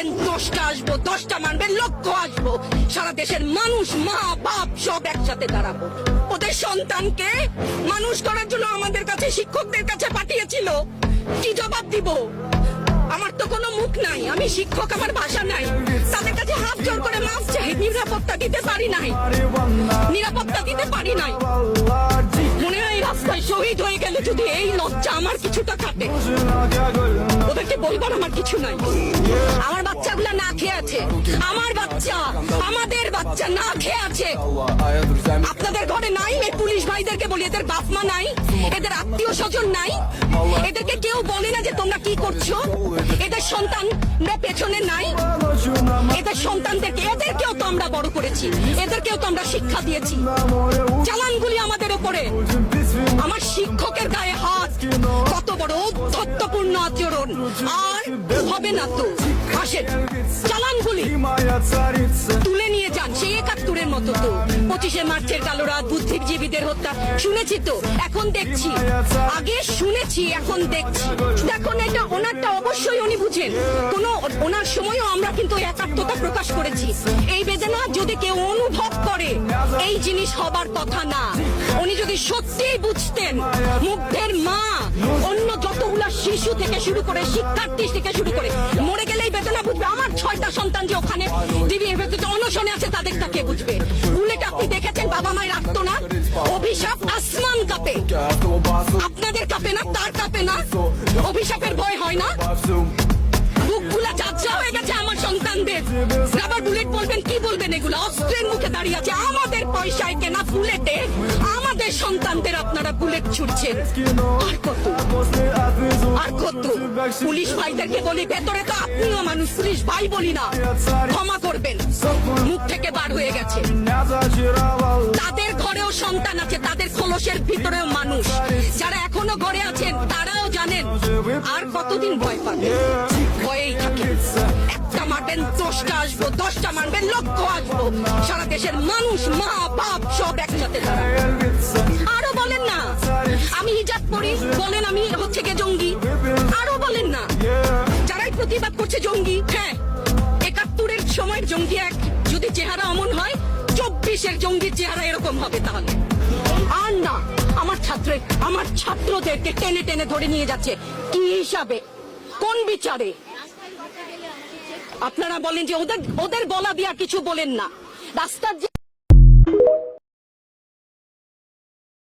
মারবেন 10টা আসবো, 10টা মারবেন লক্ষ আসবো। সারা দেশের মানুষ, মা বাপ সব একসাথে দাঁড়াবো। ওদের সন্তানকে মানুষ করার জন্য আমাদের কাছে, শিক্ষকদের কাছে পাঠিয়েছিল। কি জবাব দিব? আমার তো কোনো মুখ নাই, আমি শিক্ষক, আমার ভাষা নাই। তাদের কাছে হাত জোর করে মাফ চাই। নিরাপত্তা দিতে পারি নাই, নিরাপত্তা দিতে পারি নাই। মনে হয় রাস্তায় শহীদ হয়ে গেলে যদি এই লজ্জা আমার কিছুটা কাটে। ওদেরকে বলবার আমার কিছু নাই। আমার বাচ্চাগুলা না খেয়ে আছে, আমার বাচ্চা, আমাদের বাচ্চা না খেয়ে আছে। আপনাদের ঘরে নাই? এই পুলিশ ভাইদেরকে বলি, এদের বাপ মা নাই, এদের আত্মীয় স্বজন নাই, এদেরকে কেউ বলে না যে তোমরা কি করছো? এদের সন্তান পেছনে নাই? এদের সন্তানদেরকে, এদেরকেও তো আমরা বড় করেছি, এদেরকেও তো আমরা শিক্ষা দিয়েছি। চালানগুলি আমাদের উপরে। আমার শিক্ষকের গায়ে হাত, কত বড় অধ্যত্বপূর্ণ আচরণ। আর হবে না তো। আসেন, চালানগুলি তুলে নিয়ে যান, সেই 71-এর মতো তো। 25শে মার্চের কালো রাত, বুদ্ধিজীবীদের হত্যা শুনেছি তো, এখন দেখছি। আগে শুনেছি, এখন দেখছি। দেখুন, এটা ওনারটা অবশ্যই উনি বুঝেন। কোন ওনার সময়ও আমরা কিন্তু একাত্মতা প্রকাশ করেছি। এই বেদনা যদি কেউ অনুভব করে, এই জিনিস হবার কথা না। উনি যদি সত্যিই বুঝতেন, মুগ্ধের মা, অন্য যতগুলা শিশু থেকে শুরু করে, শিক্ষার্থী থেকে শুরু করে, মরে গেলেই বেদনা বুঝবে। আমার 6টা সন্তান যে ওখানে অনশনে আছে, তাদের তাকে বুঝবে। বুলেট আপনি দেখেছেন, বাবা মায়ের রাখতো না? অভিশাপ আসমান কাঁপে, আপনাদের কাঁপে না? তার কাঁপে না? অভিশাপের ভয় হয় না? বুকগুলা চাচা হয়ে গেছে আমার সন্তানদের। রাবার বুলেট বলবেন, কি বলবেন? এগুলো অস্ত্রের মুখে দাঁড়িয়ে আছে। আমাদের পয়সায় কেনা বুলেটে আমাদের সন্তানদের আপনারা বুলেট ছুটছেন। আর কত, আর কত? পুলিশ ভাইদেরকে বলি, ভেতরে তো আপনিও মানুষ, পুলিশ ভাই বলি না, ক্ষমা করবেন, মুখ থেকে বার হয়ে গেছে। তাদের ঘরেও সন্তান আছে, তাদের খোলসের ভিতরেও মানুষ। যারা এখনো ঘরে আছেন তারাও জানেন আর কতদিন ভয় পাবেন। ভয়েই থাকে। একটা মারবেন 10টা আসবো, 10টা মারবেন লক্ষ আসবো। সারা দেশের মানুষ, মা বাপ সব একসাথে দাঁড়াবে। আরো বলেন না আমি হিজাব পরি, বলেন আমি হচ্ছে কে জঙ্গি। আরো বলেন না যারাই প্রতিবাদ করছে জঙ্গি। হ্যাঁ, 71-এর সময় জঙ্গি এক যদি চেহারা অমন হয়, 24-এর জঙ্গির চেহারা এরকম হবে। তাহলে আর না, আমার ছাত্রদেরকে টেনে টেনে ধরে নিয়ে যাচ্ছে। কি হিসাবে, কোন বিচারে? আপনারা বলেন যে ওদের বলা দিয়া কিছু বলেন না। রাস্তার